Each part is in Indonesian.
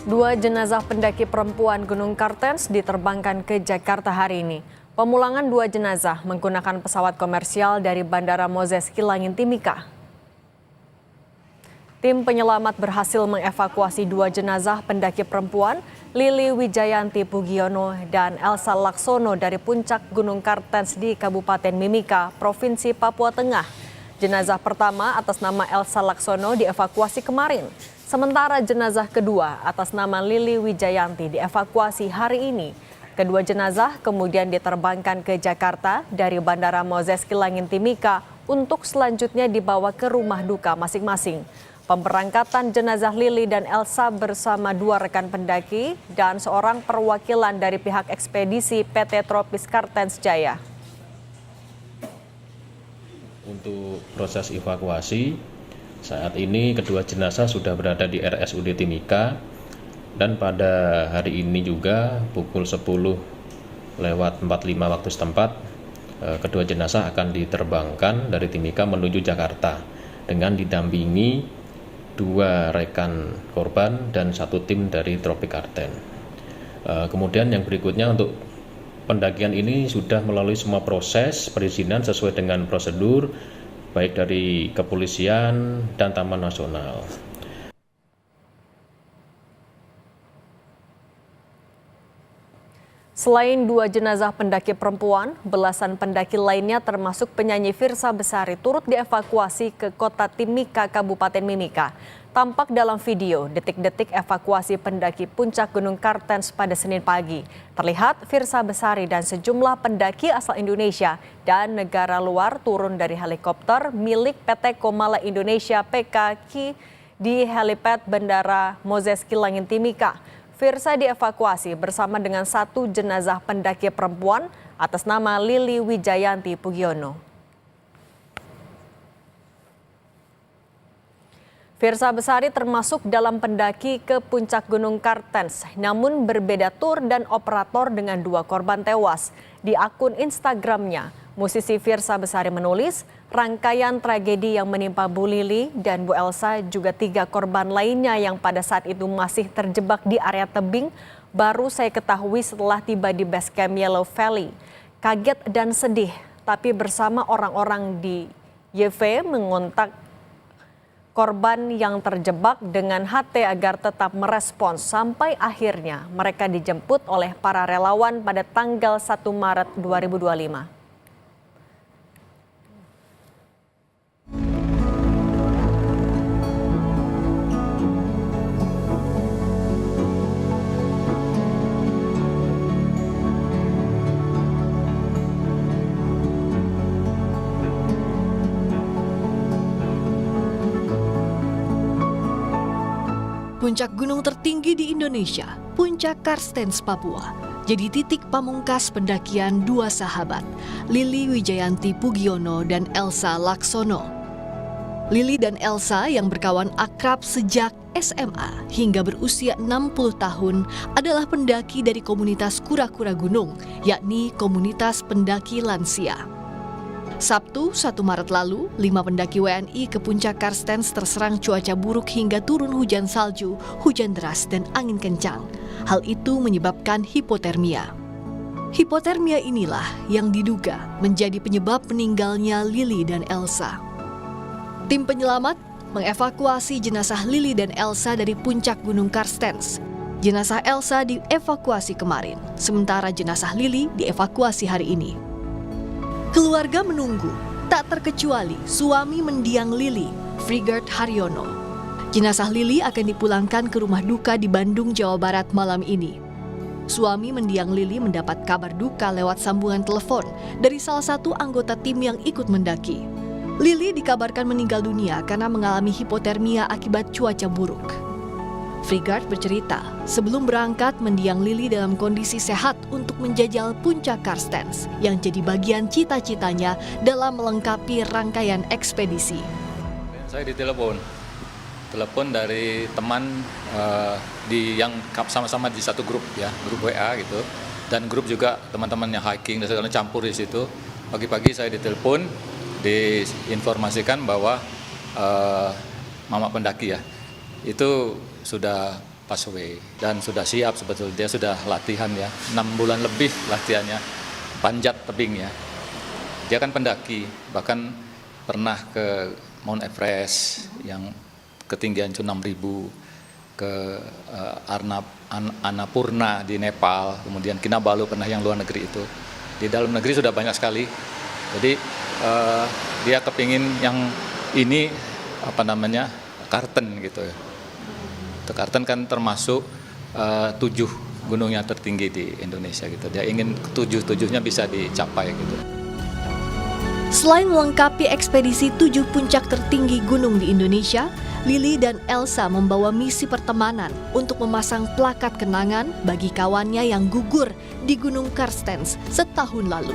Dua jenazah pendaki perempuan Gunung Kartens diterbangkan ke Jakarta hari ini. Pemulangan dua jenazah menggunakan pesawat komersial dari Bandara Moses Kilangin Timika. Tim penyelamat berhasil mengevakuasi dua jenazah pendaki perempuan, Lili Wijayanti Pugiono dan Elsa Laksono dari puncak Gunung Kartens di Kabupaten Mimika, Provinsi Papua Tengah. Jenazah pertama atas nama Elsa Laksono dievakuasi kemarin. Sementara jenazah kedua atas nama Lili Wijayanti dievakuasi hari ini. Kedua jenazah kemudian diterbangkan ke Jakarta dari Bandara Moses Kilangin Timika untuk selanjutnya dibawa ke rumah duka masing-masing. Pemberangkatan jenazah Lili dan Elsa bersama dua rekan pendaki dan seorang perwakilan dari pihak ekspedisi PT Tropis Kartens Jaya. Untuk proses evakuasi, saat ini kedua jenazah sudah berada di RSUD Timika dan pada hari ini juga pukul 10:45 waktu setempat kedua jenazah akan diterbangkan dari Timika menuju Jakarta dengan didampingi dua rekan korban dan satu tim dari Tropik Karten. Kemudian yang berikutnya untuk pendakian ini sudah melalui semua proses perizinan sesuai dengan prosedur baik dari kepolisian dan Taman Nasional. Selain dua jenazah pendaki perempuan, belasan pendaki lainnya termasuk penyanyi Firsa Besari turut dievakuasi ke kota Timika, Kabupaten Mimika. Tampak dalam video detik-detik evakuasi pendaki puncak Gunung Kartens pada Senin pagi. Terlihat Firsa Besari dan sejumlah pendaki asal Indonesia dan negara luar turun dari helikopter milik PT Komala Indonesia PKK di helipad Bandara Moses Kilangin Timika. Firsa dievakuasi bersama dengan satu jenazah pendaki perempuan atas nama Lili Wijayanti Pugiono. Firsa Besari termasuk dalam pendaki ke puncak Gunung Kartens, namun berbeda tur dan operator dengan dua korban tewas. Di akun Instagramnya, musisi Firsa Besari menulis, rangkaian tragedi yang menimpa Bu Lili dan Bu Elsa juga tiga korban lainnya yang pada saat itu masih terjebak di area tebing baru saya ketahui setelah tiba di base camp Yellow Valley. Kaget dan sedih, tapi bersama orang-orang di YV mengontak korban yang terjebak dengan HT agar tetap merespons sampai akhirnya mereka dijemput oleh para relawan pada tanggal 1 Maret 2025. Puncak gunung tertinggi di Indonesia, Puncak Kartens Papua, jadi titik pamungkas pendakian dua sahabat, Lili Wijayanti Pugiono dan Elsa Laksono. Lili dan Elsa yang berkawan akrab sejak SMA hingga berusia 60 tahun adalah pendaki dari komunitas kura-kura gunung, yakni komunitas pendaki lansia. Sabtu 1 Maret lalu, 5 pendaki WNI ke puncak Kartens terserang cuaca buruk hingga turun hujan salju, hujan deras, dan angin kencang. Hal itu menyebabkan hipotermia. Hipotermia inilah yang diduga menjadi penyebab meninggalnya Lili dan Elsa. Tim penyelamat mengevakuasi jenazah Lili dan Elsa dari puncak Gunung Kartens. Jenazah Elsa dievakuasi kemarin, sementara jenazah Lili dievakuasi hari ini. Keluarga menunggu, tak terkecuali suami mendiang Lili, Frigard Haryono. Jenazah Lili akan dipulangkan ke rumah duka di Bandung, Jawa Barat malam ini. Suami mendiang Lili mendapat kabar duka lewat sambungan telepon dari salah satu anggota tim yang ikut mendaki. Lili dikabarkan meninggal dunia karena mengalami hipotermia akibat cuaca buruk. Frigard bercerita, sebelum berangkat mendiang Lili dalam kondisi sehat untuk menjajal puncak Kartens yang jadi bagian cita-citanya dalam melengkapi rangkaian ekspedisi. Saya ditelepon dari teman yang sama-sama di satu grup ya, grup WA gitu, dan grup juga teman-temannya hiking dan segala campur di situ. Pagi-pagi saya ditelepon, diinformasikan bahwa mama pendaki ya, itu sudah pass away dan sudah siap sebetulnya, dia sudah latihan ya, 6 bulan lebih latihannya, panjat tebing ya. Dia kan pendaki, bahkan pernah ke Mount Everest yang ketinggian itu 6.000, ke Annapurna di Nepal, kemudian Kinabalu pernah yang luar negeri itu. Di dalam negeri sudah banyak sekali. Jadi dia kepingin yang ini Karten gitu ya. Karten kan termasuk 7 gunung yang tertinggi di Indonesia gitu. Dia ingin tujuhnya bisa dicapai gitu. Selain melengkapi ekspedisi 7 puncak tertinggi gunung di Indonesia, Lili dan Elsa membawa misi pertemanan untuk memasang plakat kenangan bagi kawannya yang gugur di Gunung Karstens setahun lalu.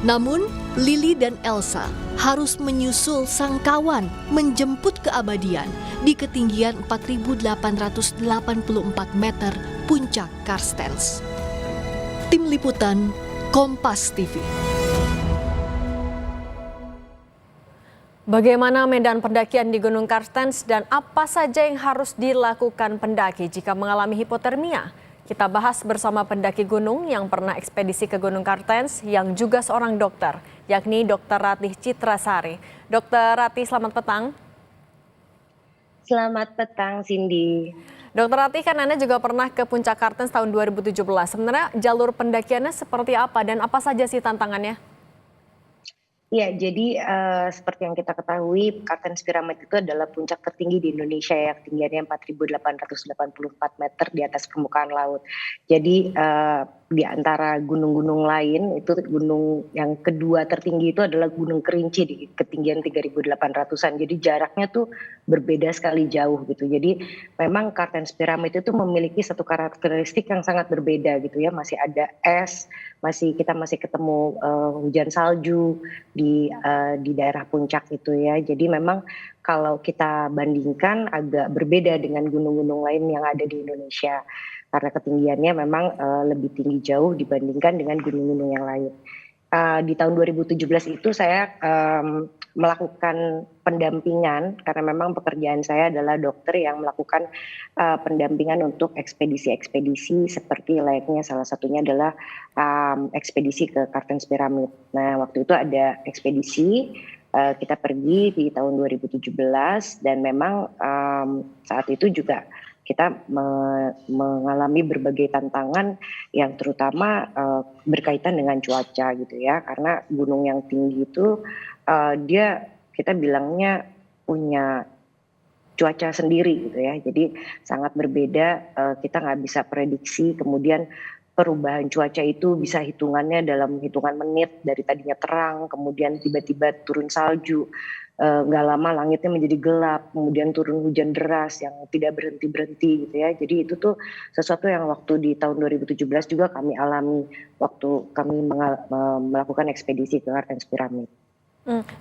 Namun, Lili dan Elsa harus menyusul sang kawan menjemput keabadian di ketinggian 4.884 meter puncak Karstens. Tim Liputan, Kompas TV. Bagaimana medan pendakian di Gunung Karstens dan apa saja yang harus dilakukan pendaki jika mengalami hipotermia? Kita bahas bersama pendaki gunung yang pernah ekspedisi ke Gunung Karstens yang juga seorang dokter, yakni Dr. Ratih Citrasari. Dr. Ratih, selamat petang. Selamat petang, Cindy. Dr. Ratih, kan Anda juga pernah ke Puncak Karstens tahun 2017. Sebenarnya jalur pendakiannya seperti apa dan apa saja sih tantangannya? Ya, jadi seperti yang kita ketahui, Kartens Pyramid itu adalah puncak tertinggi di Indonesia ya, ketinggiannya 4.884 meter di atas permukaan laut. Jadi di antara gunung-gunung lain, itu gunung yang kedua tertinggi itu adalah Gunung Kerinci di ketinggian 3.800-an. Jadi jaraknya tuh berbeda sekali jauh gitu. Jadi memang Kartens Pyramid itu memiliki satu karakteristik yang sangat berbeda gitu ya. Masih ada es, kita masih ketemu hujan salju di daerah puncak itu ya. Jadi memang kalau kita bandingkan agak berbeda dengan gunung-gunung lain yang ada di Indonesia karena ketinggiannya memang lebih tinggi jauh dibandingkan dengan gunung-gunung yang lain. Di tahun 2017 itu saya melakukan pendampingan karena memang pekerjaan saya adalah dokter yang melakukan pendampingan untuk ekspedisi-ekspedisi seperti layaknya salah satunya adalah ekspedisi ke Kartens Pyramid. Nah, waktu itu ada ekspedisi kita pergi di tahun 2017 dan memang saat itu juga kita mengalami berbagai tantangan yang terutama berkaitan dengan cuaca gitu ya, karena gunung yang tinggi itu dia kita bilangnya punya cuaca sendiri gitu ya, jadi sangat berbeda, kita nggak bisa prediksi, kemudian perubahan cuaca itu bisa hitungannya dalam hitungan menit, dari tadinya terang kemudian tiba-tiba turun salju, nggak lama langitnya menjadi gelap, kemudian turun hujan deras yang tidak berhenti-berhenti gitu ya. Jadi itu tuh sesuatu yang waktu di tahun 2017 juga kami alami waktu kami melakukan ekspedisi ke Kartens Pyramid.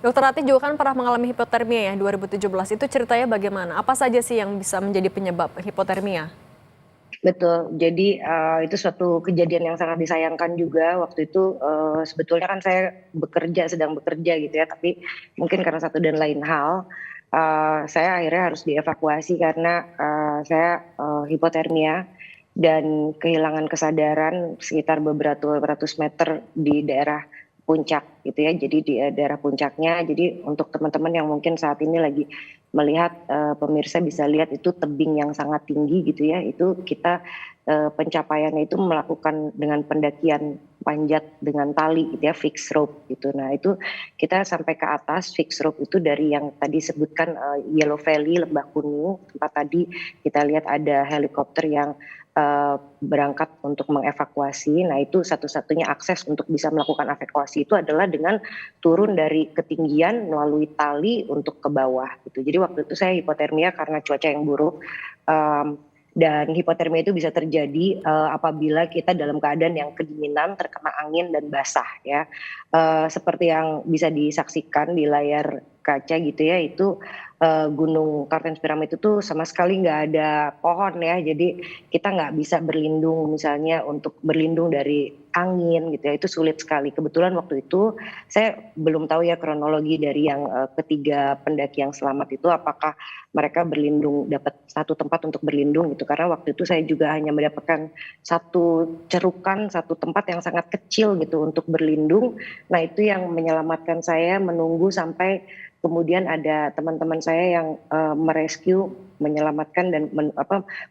Dokter Ratih juga kan pernah mengalami hipotermia ya 2017. Itu ceritanya bagaimana? Apa saja sih yang bisa menjadi penyebab hipotermia? Betul, jadi itu suatu kejadian yang sangat disayangkan juga. Waktu itu sebetulnya kan saya sedang bekerja gitu ya, tapi mungkin karena satu dan lain hal, saya akhirnya harus dievakuasi karena saya hipotermia dan kehilangan kesadaran sekitar beberapa ratus meter di daerah puncak gitu ya. Jadi di daerah puncaknya, jadi untuk teman-teman yang mungkin saat ini lagi melihat, pemirsa bisa lihat itu tebing yang sangat tinggi gitu ya, itu kita pencapaiannya itu melakukan dengan pendakian panjat dengan tali gitu ya, fixed rope gitu. Nah itu kita sampai ke atas fixed rope itu dari yang tadi sebutkan Yellow Valley, Lembah Kuning, tempat tadi kita lihat ada helikopter yang berangkat untuk mengevakuasi. Nah itu satu-satunya akses untuk bisa melakukan evakuasi itu adalah dengan turun dari ketinggian melalui tali untuk ke bawah gitu. Jadi waktu itu saya hipotermia karena cuaca yang buruk, dan hipotermia itu bisa terjadi apabila kita dalam keadaan yang kedinginan, terkena angin dan basah ya. Seperti yang bisa disaksikan di layar kaca gitu ya, itu Gunung Kartens Piramid itu sama sekali nggak ada pohon ya, jadi kita nggak bisa berlindung misalnya untuk berlindung dari angin gitu ya, itu sulit sekali. Kebetulan waktu itu saya belum tahu ya kronologi dari yang ketiga pendaki yang selamat itu, apakah mereka berlindung dapat satu tempat untuk berlindung gitu, karena waktu itu saya juga hanya mendapatkan satu cerukan, satu tempat yang sangat kecil gitu untuk berlindung. Nah itu yang menyelamatkan saya, menunggu sampai kemudian ada teman-teman saya yang merescue, menyelamatkan dan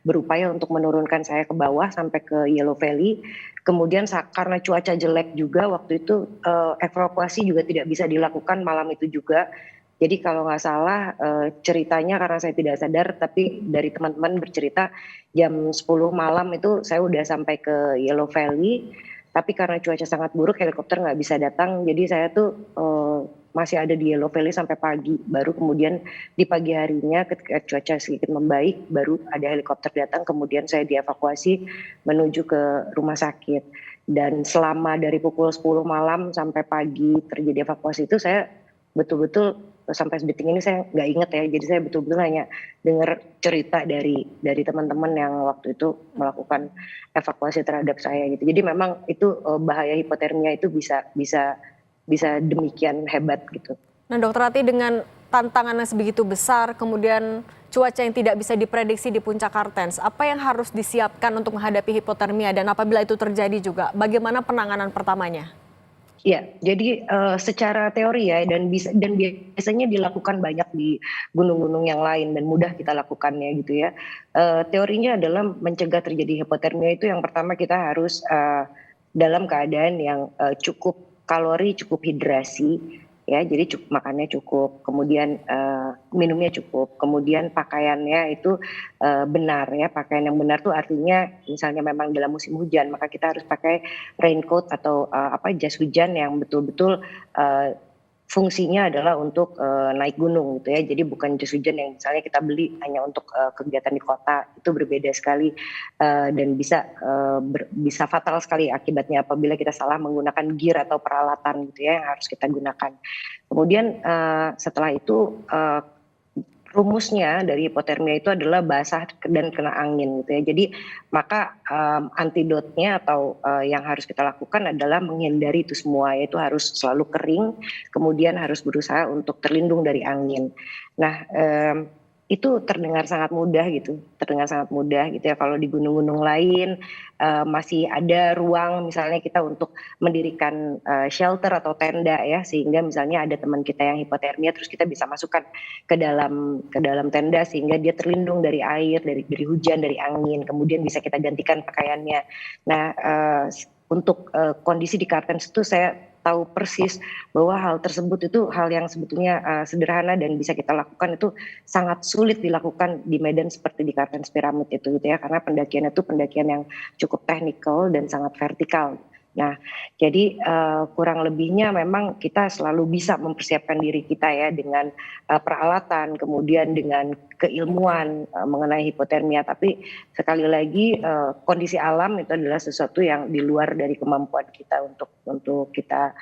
berupaya untuk menurunkan saya ke bawah sampai ke Yellow Valley. Kemudian karena cuaca jelek juga waktu itu, evakuasi juga tidak bisa dilakukan malam itu juga. Jadi kalau nggak salah ceritanya, karena saya tidak sadar, tapi dari teman-teman bercerita jam 10 malam itu saya udah sampai ke Yellow Valley, tapi karena cuaca sangat buruk helikopter nggak bisa datang, jadi saya tuh masih ada di Yellow Valley sampai pagi. Baru kemudian di pagi harinya ketika cuaca sedikit membaik, baru ada helikopter datang, kemudian saya dievakuasi menuju ke rumah sakit. Dan selama dari pukul 10 malam sampai pagi terjadi evakuasi itu, saya betul-betul sampai detik ini saya nggak inget ya, jadi saya betul-betul hanya dengar cerita dari teman-teman yang waktu itu melakukan evakuasi terhadap saya gitu. Jadi memang itu bahaya hipotermia itu bisa demikian hebat gitu. Nah, Dokter Rati, dengan tantangan yang sebegitu besar, kemudian cuaca yang tidak bisa diprediksi di puncak Kartens, apa yang harus disiapkan untuk menghadapi hipotermia, dan apabila itu terjadi juga, bagaimana penanganan pertamanya? Ya, jadi secara teori ya, dan biasanya dilakukan banyak di gunung-gunung yang lain dan mudah kita lakukannya gitu ya. Teorinya adalah mencegah terjadi hipotermia itu yang pertama kita harus dalam keadaan yang cukup kalori, cukup hidrasi ya, jadi makannya cukup, kemudian minumnya cukup, kemudian pakaiannya itu benar ya. Pakaian yang benar tuh artinya misalnya memang dalam musim hujan, maka kita harus pakai raincoat atau jas hujan yang betul-betul fungsinya adalah untuk naik gunung gitu ya. Jadi bukan jas hujan yang misalnya kita beli hanya untuk kegiatan di kota, itu berbeda sekali dan bisa fatal sekali akibatnya apabila kita salah menggunakan gear atau peralatan gitu ya yang harus kita gunakan. Kemudian setelah itu rumusnya dari hipotermia itu adalah basah dan kena angin gitu ya. Jadi maka antidotnya atau yang harus kita lakukan adalah menghindari itu semua, yaitu harus selalu kering, kemudian harus berusaha untuk terlindung dari angin. Nah itu terdengar sangat mudah gitu ya. Kalau di gunung-gunung lain masih ada ruang misalnya kita untuk mendirikan shelter atau tenda ya, sehingga misalnya ada teman kita yang hipotermia terus kita bisa masukkan ke dalam tenda sehingga dia terlindung dari air, dari hujan, dari angin, kemudian bisa kita gantikan pakaiannya. Nah untuk kondisi di Kartens itu saya tahu persis bahwa hal tersebut itu hal yang sebetulnya sederhana dan bisa kita lakukan, itu sangat sulit dilakukan di medan seperti di Kartens Piramid itu gitu ya, karena pendakiannya itu pendakian yang cukup teknikal dan sangat vertikal. Nah, jadi kurang lebihnya memang kita selalu bisa mempersiapkan diri kita ya dengan peralatan, kemudian dengan keilmuan mengenai hipotermia. Tapi sekali lagi kondisi alam itu adalah sesuatu yang di luar dari kemampuan kita untuk kita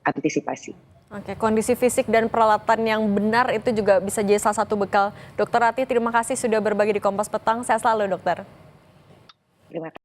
antisipasi. Oke, kondisi fisik dan peralatan yang benar itu juga bisa jadi salah satu bekal. Dokter Rati, terima kasih sudah berbagi di Kompas Petang. Sehat selalu, dokter. Terima kasih.